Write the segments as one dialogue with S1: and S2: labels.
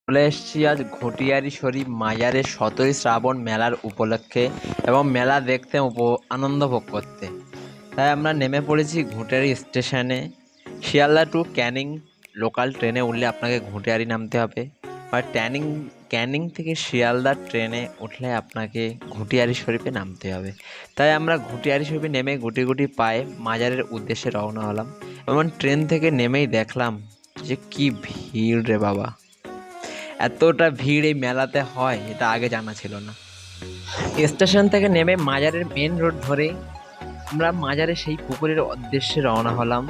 S1: চলে এসেছি আজ ঘটিয়ারি শরীফ মাজারে 17ই শ্রাবণ মেলার উপলক্ষে এবং মেলা দেখতে আনন্দ ভোগ করতে। তাই আমরা নেমে পড়েছি ঘুটিয়ারি স্টেশনে। শিয়ালদা টু ক্যানিং লোকাল ট্রেনে উঠলে আপনাকে ঘুটিয়ারি নামতে হবে, বা ক্যানিং থেকে শিয়ালদা ট্রেনে উঠলে আপনাকে ঘুটিয়ারি শরীফে নামতে হবে। তাই আমরা ঘুটিয়ারি শরীফে নেমে গুটি গুটি পায়ে মাজারের উদ্দেশ্যে রওনা হলাম এবং ট্রেন থেকে নেমেই দেখলাম যে কি ভিড় রে বাবা! এতটা ভিড় এই মেলাতে হয় এটা আগে জানা ছিল না। স্টেশন থেকে নেমে মাজারের মেন রোড ধরে আমরা মাজারের সেই পুকুরের উদ্দেশ্যে রওনা হলাম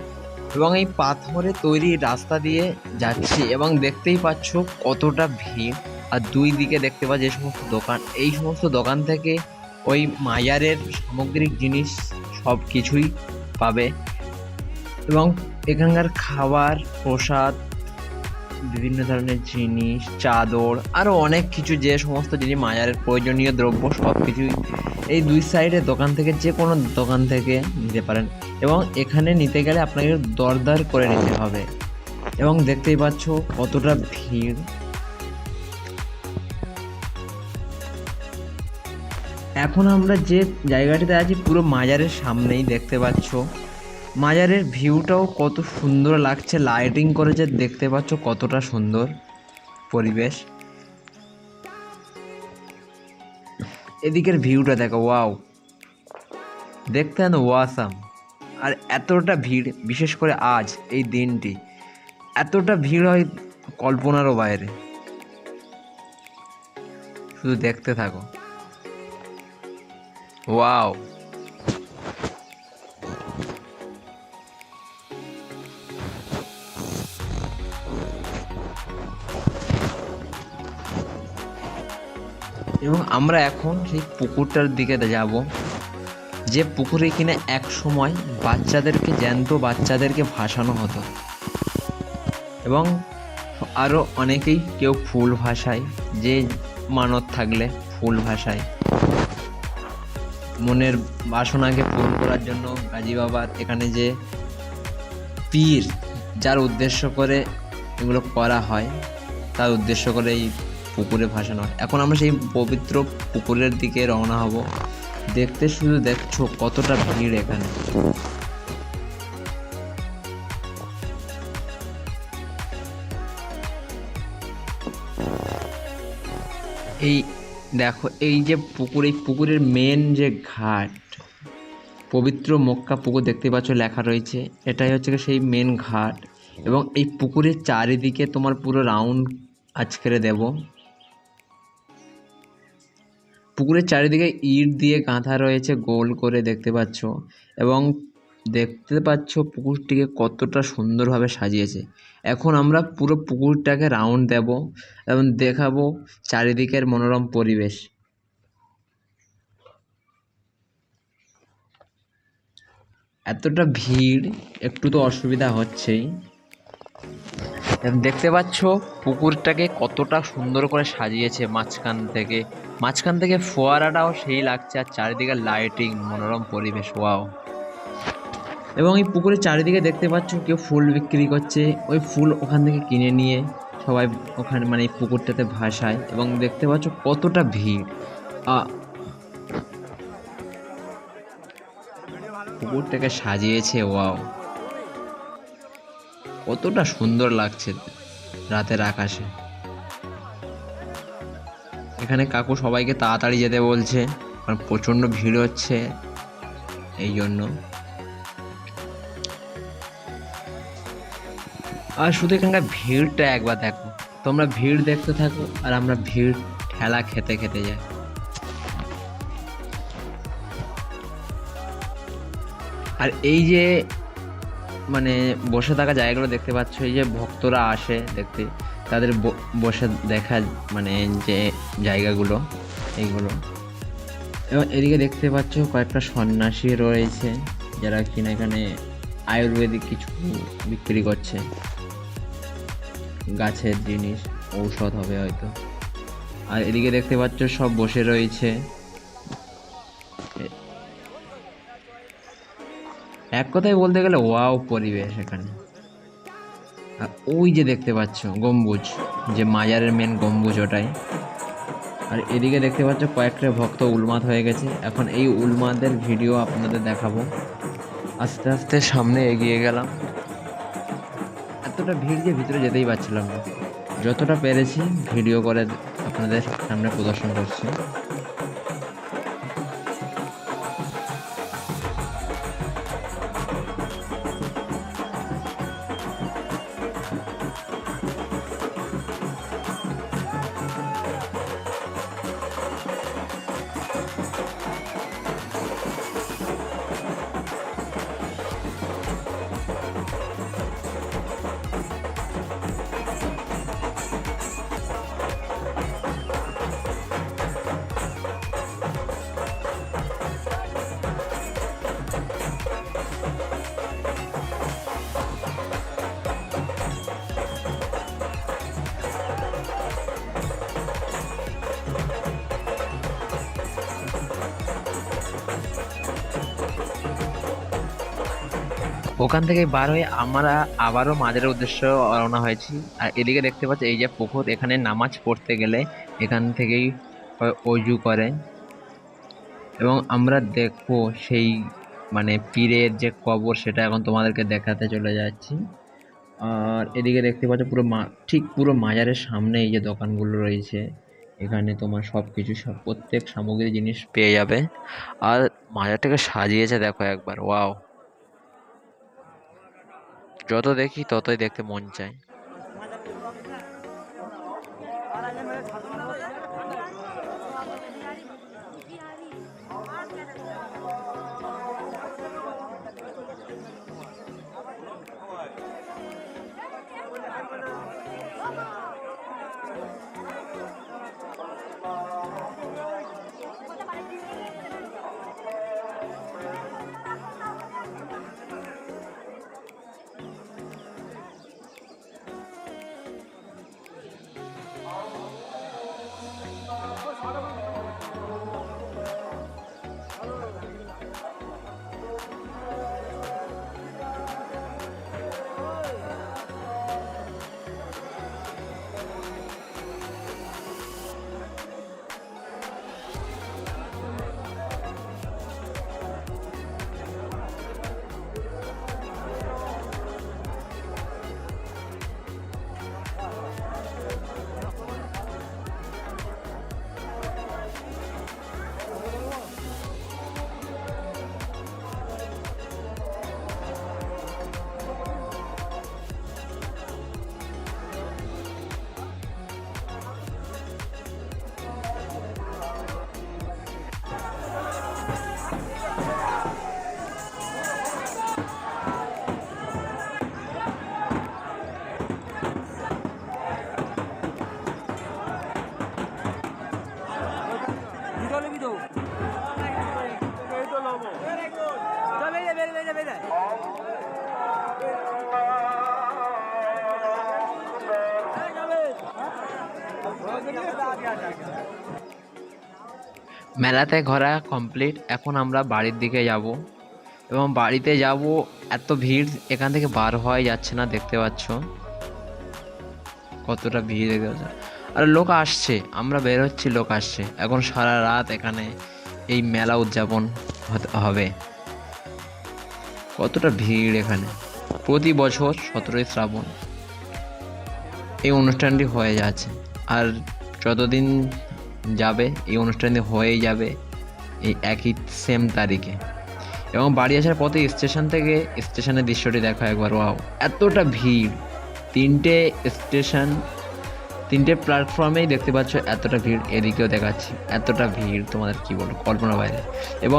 S1: এবং এই পাথরে তৈরি রাস্তা দিয়ে যাচ্ছি এবং দেখতেই পাচ্ছ কতটা ভিড়। আর দুই দিকে দেখতে পাচ্ছ যে সমস্ত দোকান, এই সমস্ত দোকান থেকে ওই মাজারের সামগ্রিক জিনিস সব কিছুই পাবে এবং এখানকার খাবার, প্রসাদ, বিভিন্ন ধরনের জিনিস, চাদর, আরও অনেক কিছু, যে সমস্ত জিনিস মাজারের প্রয়োজনীয় দ্রব্য সব কিছুই এই দুই সাইডে দোকান থেকে যে কোনো দোকান থেকে নিতে পারেন এবং এখানে নিতে গেলে আপনাকে দরদার করে নিতে হবে এবং দেখতেই পাচ্ছ কতটা ভিড়। এখন আমরা যে জায়গাটিতে আছি পুরো মাজারের সামনেই, দেখতে পাচ্ছ মাজারের ভিউটাও কত সুন্দর লাগছে, লাইটিং করেছে, দেখতে পাচ্ছ কতটা সুন্দর পরিবেশ। এদিকের ভিউটা দেখো, ওয়াও, দেখতে যেন ওয়াসাম। আর এতটা ভিড়, বিশেষ করে আজ এই দিনটি এতটা ভিড় হয় কল্পনারও বাইরে। শুধু দেখতে থাকো, ওয়াও। এবং আমরা এখন সেই পুকুরটার দিকে যাব, যে পুকুরে কিনা এক সময় বাচ্চাদেরকে, জ্যান্ত বাচ্চাদেরকে ভাসানো হতো এবং আরও অনেকেই, কেউ ফুল ভাসায়, যে মানত থাকলে ফুল ভাসায়, মনের বাসনাকে পূরণ করার জন্য। গাজী বাবার এখানে যে পীর, যার উদ্দেশ্য করে এগুলো করা হয়, তার উদ্দেশ্য করে এই পুকুরে ভাসানো হয়। এখন আমরা সেই পবিত্র পুকুরের দিকে রওনা হব। দেখতে শুধু দেখছো কতটা ভিড় এখানে। এই দেখো, এই যে পুকুর, এই পুকুরের মেন যে ঘাট, পবিত্র মক্কা পুকুর দেখতে পাচ্ছ লেখা রয়েছে, এটাই হচ্ছে সেই মেন ঘাট। এবং এই পুকুরের চারিদিকে তোমার পুরো রাউন্ড আজকেরে দেব। পুকুরের চারিদিকে ইট দিয়ে গাঁথা রয়েছে গোল করে, দেখতে পাচ্ছ, এবং দেখতে পাচ্ছ পুকুরটিকে কতটা সুন্দরভাবে সাজিয়েছে। এখন আমরা পুরো পুকুরটাকে রাউন্ড দেব এবং দেখাবো চারিদিকের মনোরম পরিবেশ। এতটা ভিড়, একটু তো অসুবিধা হচ্ছেই। দেখতে পাচ্ছ পুকুরটাকে কতটা সুন্দর করে সাজিয়েছে, মাঝখান থেকে ফোয়ারাটাও সেই লাগছে, আর চারিদিকে লাইটিং, মনোরম পরিবেশ, ওয়াও। এবং এই পুকুরের চারিদিকে দেখতে পাচ্ছ কেউ ফুল বিক্রি করছে, ওই ফুল ওখান থেকে কিনে নিয়ে সবাই ওখানে, মানে এই পুকুরটাতে ভাসায় এবং দেখতে পাচ্ছ কতটা ভিড়। পুকুরটাকে সাজিয়েছে, ওয়াও, কতটা সুন্দর লাগছে রাতের আকাশে। এখানে কাকু সবাইকে তাড়াতাড়ি যেতে বলছে, কারণ প্রচণ্ড ভিড় হচ্ছে এই জন্য। আর শুধু এখানকার ভিড়টা একবার দেখো, তোমরা ভিড় দেখতে থাকো আর আমরা ভিড় ঠেলা খেতে খেতে যাই। আর এই যে মানে বসে থাকা জায়গাগুলো দেখতে পাচ্ছ, এই যে ভক্তরা আসে দেখতে, তাদের বসে দেখা, মানে যে জায়গাগুলো এইগুলো। এবং এদিকে দেখতে পাচ্ছ কয়েকটা সন্ন্যাসী রয়েছে, যারা কিনা এখানে আয়ুর্বেদিক কিছু বিক্রি করছে, গাছের জিনিস, ঔষধ হবে হয়তো। আর এদিকে দেখতে পাচ্ছ সব বসে রয়েছে। এক কথায় বলতে গেলে ওয়াও পরিবেশ এখানে। আর ওই যে দেখতে পাচ্ছ গম্বুজ, যে মাজারের মেন গম্বুজ ওটাই। আর এদিকে দেখতে পাচ্ছ কয়েকটা ভক্ত উন্মাদ হয়ে গেছে। এখন এই উন্মাদের ভিডিও আপনাদের দেখাবো। আস্তে আস্তে সামনে এগিয়ে গেলাম। এতটা ভিড় যে ভিতরে যেতেই পারছিলাম না। যতটা পেরেছি ভিডিও করে আপনাদের সামনে প্রদর্শন করছি। ওখান থেকে বার হয়ে আমরা আবারও মাজারের উদ্দেশ্যে রওনা হয়েছি। আর এদিকে দেখতে পাচ্ছি এই যে পুকুর, এখানে নামাজ পড়তে গেলে এখান থেকেই অজু করে। এবং আমরা দেখবো সেই মানে পীরের যে কবর, সেটা এখন তোমাদেরকে দেখাতে চলে যাচ্ছি। আর এদিকে দেখতে পাচ্ছ ঠিক পুরো মাজারের সামনে এই যে দোকানগুলো রয়েছে, এখানে তোমার সব কিছু প্রত্যেক সামগ্রী জিনিস পেয়ে যাবে। আর মাজারটাকে সাজিয়েছে দেখো একবার, ওয়াও! যত দেখি ততই দেখতে মন চায়। মেলাতে ঘোরা কমপ্লিট। এখন আমরা বাড়ির দিকে যাব এবং বাড়িতে যাব। এত ভিড়, এখান থেকে বার হওয়াই যাচ্ছে না, দেখতে পাচ্ছ কতটা ভিড় দেখতে পাচ্ছ। আর লোক আসছে, আমরা বের হচ্ছি, লোক আসছে। এখন সারা রাত এখানে এই মেলা উদযাপন হবে। কতটা ভিড় এখানে! প্রতি বছর 17ই শ্রাবণ এই অনুষ্ঠানটি হয়ে যাচ্ছে। আর যতদিন যাবে এই অনুষ্ঠানটি হয়েই যাবে এই একই সেম তারিখে। এবং বাড়ি আসার পথে স্টেশন থেকে স্টেশনের দৃশ্যটি দেখো একবার, ওয়াও! এতটা ভিড়! তিনটে প্ল্যাটফর্মেই দেখতে পাচ্ছ এতটা ভিড়। এদিকেও দেখাচ্ছি, এতটা ভিড় তোমাদের কি বলবো, কল্পনা বাইরে। এবং